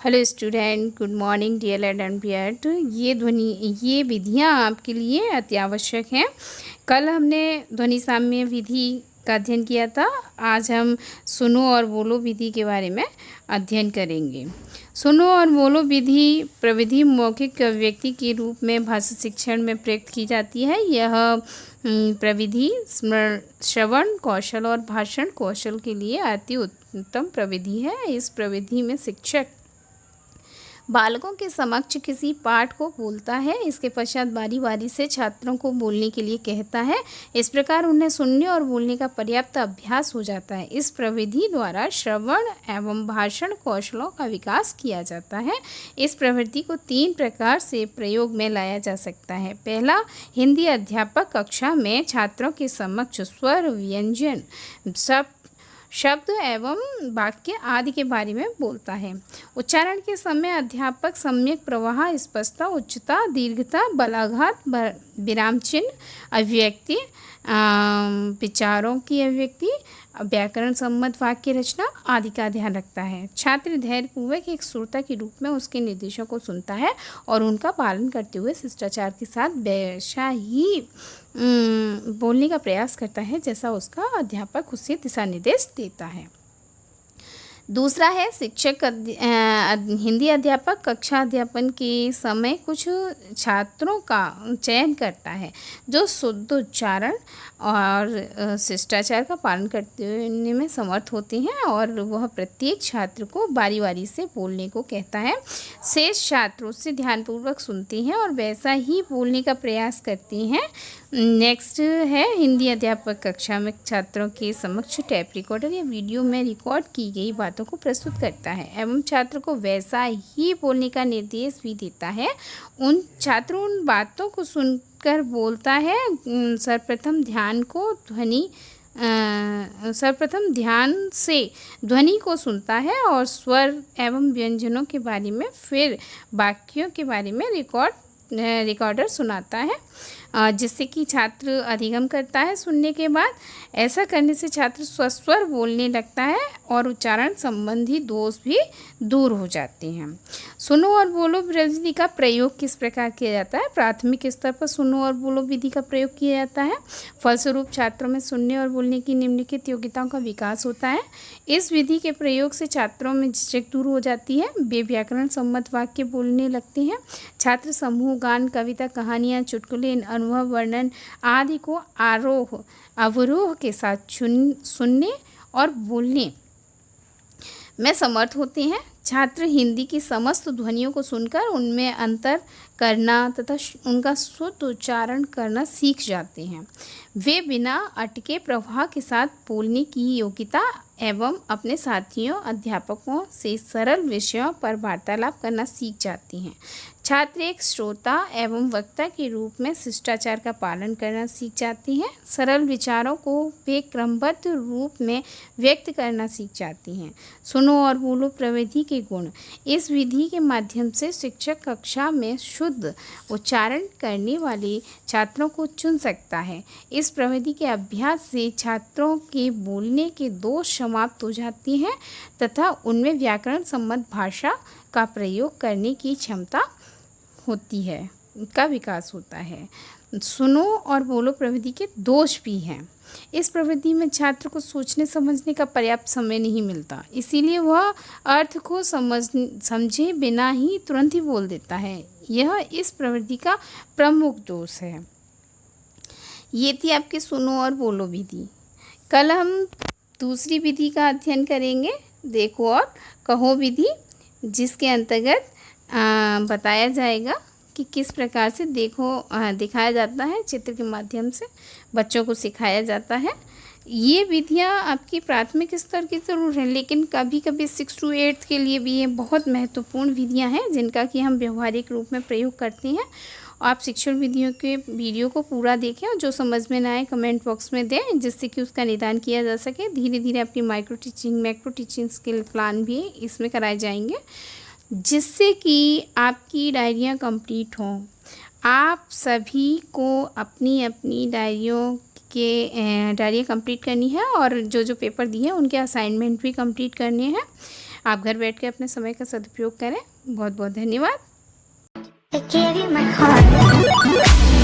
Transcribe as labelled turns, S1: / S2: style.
S1: Hello student, good morning dear and beard. ये विधियाँ आपके लिए अति आवश्यक हैं। कल हमने ध्वनि साम्य विधि का अध्ययन किया था। आज हम सुनो और बोलो विधि के बारे में अध्ययन करेंगे। सुनो और बोलो विधि प्रविधि मौखिक अभिव्यक्ति के रूप में भाषा शिक्षण में प्रयुक्त की जाती है। यह प्रविधि श्रवण कौशल और भाषण कौशल के लिए अति उत्तम प्रविधि है। इस प्रविधि में शिक्षक बालकों के समक्ष किसी पाठ को बोलता है, इसके पश्चात बारी बारी से छात्रों को बोलने के लिए कहता है। इस प्रकार उन्हें सुनने और बोलने का पर्याप्त अभ्यास हो जाता है। इस प्रविधि द्वारा श्रवण एवं भाषण कौशलों का विकास किया जाता है। इस प्रवृत्ति को 3 प्रकार से प्रयोग में लाया जा सकता है। पहला, हिंदी अध्यापक कक्षा में छात्रों के समक्ष स्वर, व्यंजन, शब्द एवं वाक्य आदि के बारे में बोलता है। उच्चारण के समय अध्यापक सम्यक प्रवाह, स्पष्टता, उच्चता, दीर्घता, बलाघात, विराम चिन्ह, अभिव्यक्ति, विचारों की अभिव्यक्ति, व्याकरण सम्मत वाक्य रचना आदि का ध्यान रखता है। छात्र धैर्यपूर्वक एक श्रोता के रूप में उसके निर्देशों को सुनता है और उनका पालन करते हुए शिष्टाचार के साथ वैसा ही बोलने का प्रयास करता है जैसा उसका अध्यापक उसे दिशा निर्देश देता है। दूसरा है, शिक्षक हिंदी अध्यापक कक्षा अध्यापन के समय कुछ छात्रों का चयन करता है जो शुद्ध उच्चारण और शिष्टाचार का पालन करने में समर्थ होते हैं और वह प्रत्येक छात्र को बारी बारी से बोलने को कहता है। शेष छात्र उससे ध्यानपूर्वक सुनते हैं और वैसा ही बोलने का प्रयास करते हैं। नेक्स्ट है, हिंदी अध्यापक कक्षा में छात्रों के समक्ष टेप रिकॉर्डर या वीडियो में रिकॉर्ड की गई बातों को प्रस्तुत करता है एवं छात्र को वैसा ही बोलने का निर्देश भी देता है। उन छात्रों उन बातों को सुनकर बोलता है। सर्वप्रथम ध्यान से ध्वनि को सुनता है और स्वर एवं व्यंजनों के बारे में, फिर वाक्यों के बारे में रिकॉर्डर सुनाता है, जिससे कि छात्र अधिगम करता है। सुनने के बाद ऐसा करने से छात्र स्वस्वर बोलने लगता है और उच्चारण संबंधी दोष भी दूर हो जाते हैं। सुनो और बोलो विधि का प्रयोग किस प्रकार किया जाता है? प्राथमिक स्तर पर सुनो और बोलो विधि का प्रयोग किया जाता है। फलस्वरूप छात्रों में सुनने और बोलने की निम्नलिखित योग्यताओं का विकास होता है। इस विधि के प्रयोग से छात्रों में झिझक दूर हो जाती है। वे व्याकरण सम्मत वाक्य बोलने लगते हैं। छात्र समूह गान, कविता, कहानियाँ, चुटकुले, अनुभव वर्णन आदि को आरोह अवरोह के साथ सुनने और बोलने में समर्थ होते हैं। छात्र हिंदी की समस्त ध्वनियों को सुनकर उनमें अंतर करना तथा उनका शुद्ध उच्चारण करना सीख जाते हैं। वे बिना अटके प्रवाह के साथ बोलने की योग्यता एवं अपने साथियों अध्यापकों से सरल विषयों पर वार्तालाप करना सीख जाते हैं। छात्र एक श्रोता एवं वक्ता के रूप में शिष्टाचार का पालन करना सीख जाते हैं। सरल विचारों को वे क्रमबद्ध रूप में व्यक्त करना सीख जाती हैं। सुनो और बोलो प्रविधि के गुण। इस विधि के माध्यम से शिक्षक कक्षा में शुद्ध उच्चारण करने वाले छात्रों को चुन सकता है। इस प्रविधि के अभ्यास से छात्रों के बोलने के दोष समाप्त हो जाती हैं तथा उनमें व्याकरण सम्मत भाषा का प्रयोग करने की क्षमता होती है, का विकास होता है। सुनो और बोलो प्रविधि के दोष भी हैं। इस प्रविधि में छात्र को सोचने समझने का पर्याप्त समय नहीं मिलता, इसीलिए वह अर्थ को समझे बिना ही तुरंत ही बोल देता है। यह इस प्रविधि का प्रमुख दोष है। ये थी आपकी सुनो और बोलो विधि। कल हम दूसरी विधि का अध्ययन करेंगे, देखो और कहो विधि, जिसके अंतर्गत बताया जाएगा कि किस प्रकार से दिखाया जाता है, चित्र के माध्यम से बच्चों को सिखाया जाता है। ये विधियाँ आपकी प्राथमिक स्तर की ज़रूर हैं, लेकिन कभी कभी 6 to 8 के लिए भी ये बहुत महत्वपूर्ण विधियाँ हैं जिनका कि हम व्यवहारिक रूप में प्रयोग करते हैं। आप शिक्षण विधियों के वीडियो को पूरा देखें और जो समझ में ना आए कमेंट बॉक्स में दें, जिससे कि उसका निदान किया जा सके। धीरे धीरे आपकी मैक्रो टीचिंग स्किल प्लान भी इसमें कराए जाएंगे, जिससे कि आपकी डायरियाँ कंप्लीट हों। आप सभी को अपनी अपनी डायरियाँ कंप्लीट करनी है और जो पेपर दिए हैं उनके असाइनमेंट भी कंप्लीट करने हैं। आप घर बैठ के अपने समय का सदुपयोग करें। बहुत बहुत धन्यवाद।
S2: I gave you my heart.